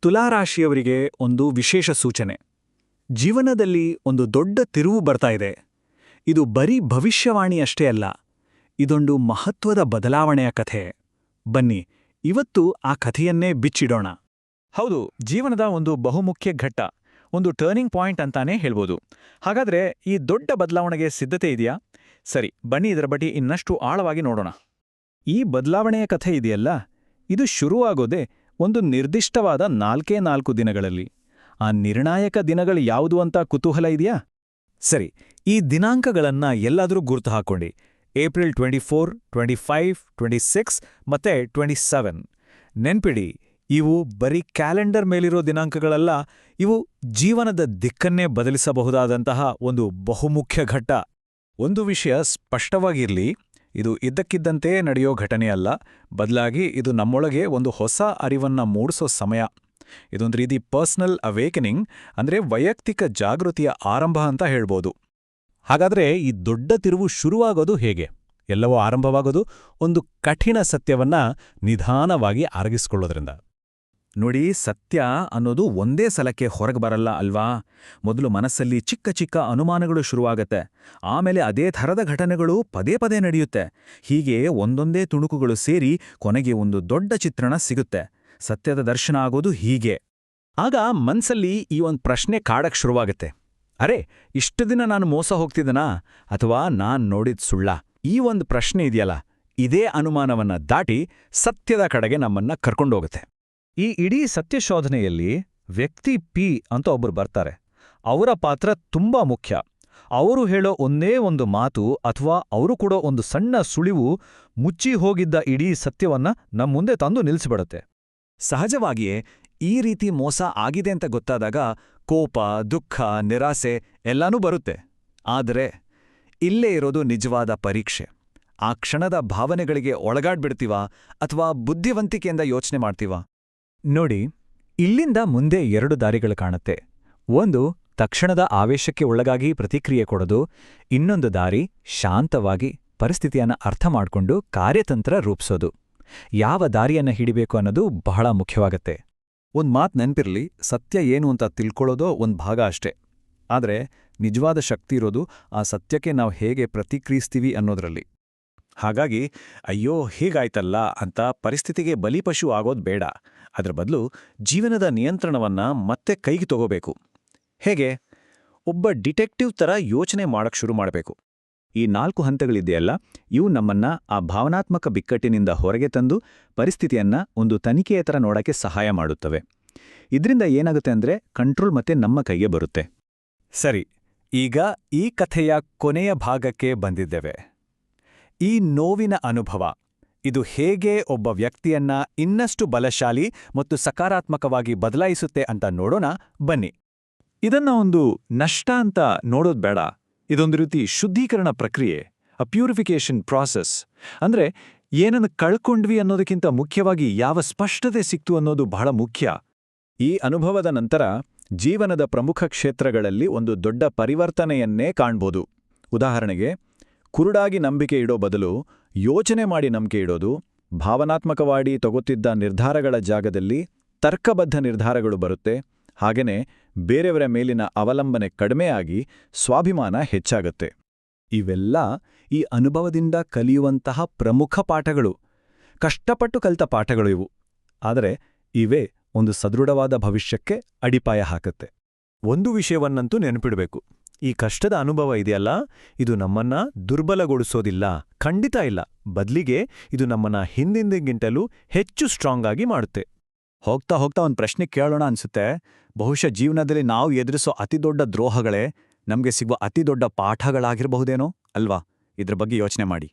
ತುಲಾರಾಶಿಯವರಿಗೆ ಒಂದು ವಿಶೇಷ ಸೂಚನೆ. ಜೀವನದಲ್ಲಿ ಒಂದು ದೊಡ್ಡ ತಿರುವು ಬರ್ತಾ ಇದೆ. ಇದು ಬರೀ ಭವಿಷ್ಯವಾಣಿಯಷ್ಟೇ ಅಲ್ಲ, ಇದೊಂದು ಮಹತ್ವದ ಬದಲಾವಣೆಯ ಕಥೆ. ಬನ್ನಿ, ಇವತ್ತು ಆ ಕಥೆಯನ್ನೇ ಬಿಚ್ಚಿಡೋಣ. ಹೌದು, ಜೀವನದ ಒಂದು ಬಹುಮುಖ್ಯ ಘಟ್ಟ, ಒಂದು ಟರ್ನಿಂಗ್ ಪಾಯಿಂಟ್ ಅಂತಾನೇ ಹೇಳ್ಬೋದು. ಹಾಗಾದ್ರೆ ಈ ದೊಡ್ಡ ಬದಲಾವಣೆಗೆ ಸಿದ್ಧತೆ ಇದೆಯಾ? ಸರಿ, ಬನ್ನಿ ಇದರ ಬಗ್ಗೆ ಇನ್ನಷ್ಟು ಆಳವಾಗಿ ನೋಡೋಣ. ಈ ಬದಲಾವಣೆಯ ಕಥೆ ಇದೆಯಲ್ಲ, ಇದು ಶುರುವಾಗೋದೇ ಒಂದು ನಿರ್ದಿಷ್ಟವಾದ 4 ದಿನಗಳಲ್ಲಿ. ಆ ನಿರ್ಣಾಯಕ ದಿನಗಳು ಯಾವುದು ಅಂತ ಕುತೂಹಲ ಇದೆಯಾ? ಸರಿ, ಈ ದಿನಾಂಕಗಳನ್ನ ಎಲ್ಲಾದರೂ ಗುರ್ತು ಹಾಕ್ಕೊಳ್ಳಿ. ಏಪ್ರಿಲ್ 24, 25, 26 ಮತ್ತೆ 27. ನೆನ್ಪಿಡಿ, ಇವು ಬರೀ ಕ್ಯಾಲೆಂಡರ್ ಮೇಲಿರೋ ದಿನಾಂಕಗಳಲ್ಲ, ಇವು ಜೀವನದ ದಿಕ್ಕನ್ನೇ ಬದಲಿಸಬಹುದಾದಂತಹ ಒಂದು ಬಹುಮುಖ್ಯ ಘಟ್ಟ. ಒಂದು ವಿಷಯ ಸ್ಪಷ್ಟವಾಗಿರ್ಲಿ, ಇದು ಇದ್ದಕ್ಕಿದ್ದಂತೆ ನಡೆಯೋ ಘಟನೆಯಲ್ಲ, ಬದಲಾಗಿ ಇದು ನಮ್ಮೊಳಗೆ ಒಂದು ಹೊಸ ಅರಿವನ್ನ ಮೂಡಿಸೋ ಸಮಯ. ಇದೊಂದು ರೀತಿ ಪರ್ಸನಲ್ ಅವೇಕನಿಂಗ್, ಅಂದ್ರೆ ವೈಯಕ್ತಿಕ ಜಾಗೃತಿಯ ಆರಂಭ ಅಂತ ಹೇಳ್ಬೋದು. ಹಾಗಾದ್ರೆ ಈ ದೊಡ್ಡ ತಿರುವು ಶುರುವಾಗೋದು ಹೇಗೆ? ಎಲ್ಲವೂ ಆರಂಭವಾಗೋದು ಒಂದು ಕಠಿಣ ಸತ್ಯವನ್ನ ನಿಧಾನವಾಗಿ ಅರಗಿಸ್ಕೊಳ್ಳೋದ್ರಿಂದ. ನೋಡಿ, ಸತ್ಯ ಅನ್ನೋದು ಒಂದೇ ಸಲಕ್ಕೆ ಹೊರಗೆ ಬರಲ್ಲ ಅಲ್ವಾ? ಮೊದಲು ಮನಸ್ಸಲ್ಲಿ ಚಿಕ್ಕ ಚಿಕ್ಕ ಅನುಮಾನಗಳು ಶುರುವಾಗತ್ತೆ, ಆಮೇಲೆ ಅದೇ ಥರದ ಘಟನೆಗಳು ಪದೇ ಪದೇ ನಡೆಯುತ್ತೆ. ಹೀಗೆ ಒಂದೊಂದೇ ತುಣುಕುಗಳು ಸೇರಿ ಕೊನೆಗೆ ಒಂದು ದೊಡ್ಡ ಚಿತ್ರಣ ಸಿಗುತ್ತೆ. ಸತ್ಯದ ದರ್ಶನ ಆಗೋದು ಹೀಗೆ. ಆಗ ಮನ್ಸಲ್ಲಿ ಈ ಒಂದು ಪ್ರಶ್ನೆ ಕಾಡಕ್ ಶುರುವಾಗತ್ತೆ. ಅರೆ, ಇಷ್ಟು ದಿನ ನಾನು ಮೋಸ ಹೋಗ್ತಿದ್ದನಾ, ಅಥವಾ ನಾನ್ ನೋಡಿದ್ ಸುಳ್ಳ? ಈ ಒಂದು ಪ್ರಶ್ನೆ ಇದೆಯಲ್ಲ, ಇದೇ ಅನುಮಾನವನ್ನ ದಾಟಿ ಸತ್ಯದ ಕಡೆಗೆ ನಮ್ಮನ್ನ ಕರ್ಕೊಂಡೋಗುತ್ತೆ. ಈ ಇಡೀ ಸತ್ಯಶೋಧನೆಯಲ್ಲಿ ವ್ಯಕ್ತಿ ಪಿ ಅಂತ ಒಬ್ಬರು ಬರ್ತಾರೆ. ಅವರ ಪಾತ್ರ ತುಂಬಾ ಮುಖ್ಯ. ಅವರು ಹೇಳೋ ಒಂದೇ ಒಂದು ಮಾತು ಅಥವಾ ಅವರು ಕೊಡೋ ಒಂದು ಸಣ್ಣ ಸುಳಿವು ಮುಚ್ಚಿ ಹೋಗಿದ್ದ ಇಡೀ ಸತ್ಯವನ್ನ ನಮ್ಮ ಮುಂದೆ ತಂದು ನಿಲ್ಲಿಸಿಬಿಡುತ್ತೆ. ಸಹಜವಾಗಿಯೇ ಈ ರೀತಿ ಮೋಸ ಆಗಿದೆ ಅಂತ ಗೊತ್ತಾದಾಗ ಕೋಪ, ದುಃಖ, ನಿರಾಸೆ ಎಲ್ಲನೂ ಬರುತ್ತೆ. ಆದರೆ ಇಲ್ಲೇ ಇರೋದು ನಿಜವಾದ ಪರೀಕ್ಷೆ. ಆ ಕ್ಷಣದ ಭಾವನೆಗಳಿಗೆ ಒಳಗಾಡ್ಬಿಡ್ತೀವಾ ಅಥವಾ ಬುದ್ಧಿವಂತಿಕೆಯಿಂದ ಯೋಚನೆ ಮಾಡ್ತೀವಾ? ನೋಡಿ, ಇಲ್ಲಿಂದ ಮುಂದೆ 2 ದಾರಿಗಳು ಕಾಣುತ್ತೆ. ಒಂದು, ತಕ್ಷಣದ ಆವೇಶಕ್ಕೆ ಒಳಗಾಗಿ ಪ್ರತಿಕ್ರಿಯೆ ಕೊಡೋದು. ಇನ್ನೊಂದು ದಾರಿ, ಶಾಂತವಾಗಿ ಪರಿಸ್ಥಿತಿಯನ್ನ ಅರ್ಥ ಮಾಡ್ಕೊಂಡು ಕಾರ್ಯತಂತ್ರ ರೂಪಿಸೋದು. ಯಾವ ದಾರಿಯನ್ನ ಹಿಡಿಬೇಕು ಅನ್ನೋದು ಬಹಳ ಮುಖ್ಯವಾಗತ್ತೆ. ಒಂದ್ ಮಾತು ನೆನ್ಪಿರ್ಲಿ, ಸತ್ಯ ಏನು ಅಂತ ತಿಳ್ಕೊಳ್ಳೋದೋ ಒಂದು ಭಾಗ ಅಷ್ಟೇ. ಆದ್ರೆ ನಿಜವಾದ ಶಕ್ತಿ ಇರೋದು ಆ ಸತ್ಯಕ್ಕೆ ನಾವು ಹೇಗೆ ಪ್ರತಿಕ್ರಿಯಿಸ್ತೀವಿ ಅನ್ನೋದ್ರಲ್ಲಿ. ಹಾಗಾಗಿ ಅಯ್ಯೋ ಹೀಗಾಯ್ತಲ್ಲ ಅಂತ ಪರಿಸ್ಥಿತಿಗೆ ಬಲಿಪಶು ಆಗೋದು ಬೇಡ. ಅದರ ಬದಲು ಜೀವನದ ನಿಯಂತ್ರಣವನ್ನ ಮತ್ತೆ ಕೈಗೆ ತಗೋಬೇಕು. ಹೇಗೆ? ಒಬ್ಬ ಡಿಟೆಕ್ಟಿವ್ ಥರ ಯೋಚನೆ ಮಾಡಕ್ ಶುರು ಮಾಡಬೇಕು. ಈ 4 ಹಂತಗಳಿದೆಯಲ್ಲ, ಇವು ನಮ್ಮನ್ನ ಆ ಭಾವನಾತ್ಮಕ ಬಿಕ್ಕಟ್ಟಿನಿಂದ ಹೊರಗೆ ತಂದು ಪರಿಸ್ಥಿತಿಯನ್ನ ಒಂದು ತನಿಖೆಯ ಥರ ನೋಡಕ್ಕೆ ಸಹಾಯ ಮಾಡುತ್ತವೆ. ಇದರಿಂದ ಏನಾಗುತ್ತೆ ಅಂದ್ರೆ ಕಂಟ್ರೋಲ್ ಮತ್ತೆ ನಮ್ಮ ಕೈಗೆ ಬರುತ್ತೆ. ಸರಿ, ಈಗ ಈ ಕಥೆಯ ಕೊನೆಯ ಭಾಗಕ್ಕೆ ಬಂದಿದ್ದೇವೆ. ಈ ನೋವಿನ ಅನುಭವ, ಇದು ಹೇಗೆ ಒಬ್ಬ ವ್ಯಕ್ತಿಯನ್ನ ಇನ್ನಷ್ಟು ಬಲಶಾಲಿ ಮತ್ತು ಸಕಾರಾತ್ಮಕವಾಗಿ ಬದಲಾಯಿಸುತ್ತೆ ಅಂತ ನೋಡೋಣ ಬನ್ನಿ. ಇದನ್ನ ಒಂದು ನಷ್ಟ ಅಂತ ನೋಡೋದು ಬೇಡ. ಇದೊಂದು ರೀತಿ ಶುದ್ಧೀಕರಣ ಪ್ರಕ್ರಿಯೆ, ಅ ಪ್ಯೂರಿಫಿಕೇಷನ್ ಪ್ರಾಸೆಸ್. ಅಂದ್ರೆ ಏನನ್ನು ಕಳ್ಕೊಂಡ್ವಿ ಅನ್ನೋದಕ್ಕಿಂತ ಮುಖ್ಯವಾಗಿ ಯಾವ ಸ್ಪಷ್ಟತೆ ಸಿಕ್ತು ಅನ್ನೋದು ಬಹಳ ಮುಖ್ಯ. ಈ ಅನುಭವದ ನಂತರ ಜೀವನದ ಪ್ರಮುಖ ಕ್ಷೇತ್ರಗಳಲ್ಲಿ ಒಂದು ದೊಡ್ಡ ಪರಿವರ್ತನೆಯನ್ನೇ ಕಾಣ್ಬೋದು. ಉದಾಹರಣೆಗೆ, ಕುರುಡಾಗಿ ನಂಬಿಕೆ ಇಡೋ ಬದಲು ಯೋಚನೆ ಮಾಡಿ ನಂಬಿಕೆ ಇಡೋದು, ಭಾವನಾತ್ಮಕವಾಗಿ ತಗೋತಿದ್ದ ನಿರ್ಧಾರಗಳ ಜಾಗದಲ್ಲಿ ತರ್ಕಬದ್ಧ ನಿರ್ಧಾರಗಳು ಬರುತ್ತೆ. ಹಾಗೇನೆ ಬೇರೆಯವರ ಮೇಲಿನ ಅವಲಂಬನೆ ಕಡಿಮೆಯಾಗಿ ಸ್ವಾಭಿಮಾನ ಹೆಚ್ಚಾಗತ್ತೆ. ಇವೆಲ್ಲ ಈ ಅನುಭವದಿಂದ ಕಲಿಯುವಂತಹ ಪ್ರಮುಖ ಪಾಠಗಳು, ಕಷ್ಟಪಟ್ಟು ಕಲಿತ ಪಾಠಗಳು ಇವು. ಆದರೆ ಇವೇ ಒಂದು ಸದೃಢವಾದ ಭವಿಷ್ಯಕ್ಕೆ ಅಡಿಪಾಯ ಹಾಕತ್ತೆ. ಒಂದು ವಿಷಯವನ್ನಂತೂ ನೆನಪಿಡಬೇಕು, ಈ ಕಷ್ಟದ ಅನುಭವ ಇದೆಯಲ್ಲ, ಇದು ನಮ್ಮನ್ನ ದುರ್ಬಲಗೊಳಿಸೋದಿಲ್ಲ, ಖಂಡಿತ ಇಲ್ಲ. ಬದಲಿಗೆ ಇದು ನಮ್ಮನ್ನ ಹಿಂದಿಂದಿಗಿಂತಲೂ ಹೆಚ್ಚು ಸ್ಟ್ರಾಂಗ್ ಆಗಿ ಮಾಡುತ್ತೆ. ಹೋಗ್ತಾ ಹೋಗ್ತಾ ಒಂದು ಪ್ರಶ್ನೆ ಕೇಳೋಣ ಅನ್ಸುತ್ತೆ. ಬಹುಶಃ ಜೀವನದಲ್ಲಿ ನಾವು ಎದುರಿಸೋ ಅತಿದೊಡ್ಡ ದ್ರೋಹಗಳೇ ನಮಗೆ ಸಿಗುವ ಅತಿದೊಡ್ಡ ಪಾಠಗಳಾಗಿರಬಹುದೇನೋ ಅಲ್ವಾ? ಇದ್ರ ಬಗ್ಗೆ ಯೋಚನೆ ಮಾಡಿ.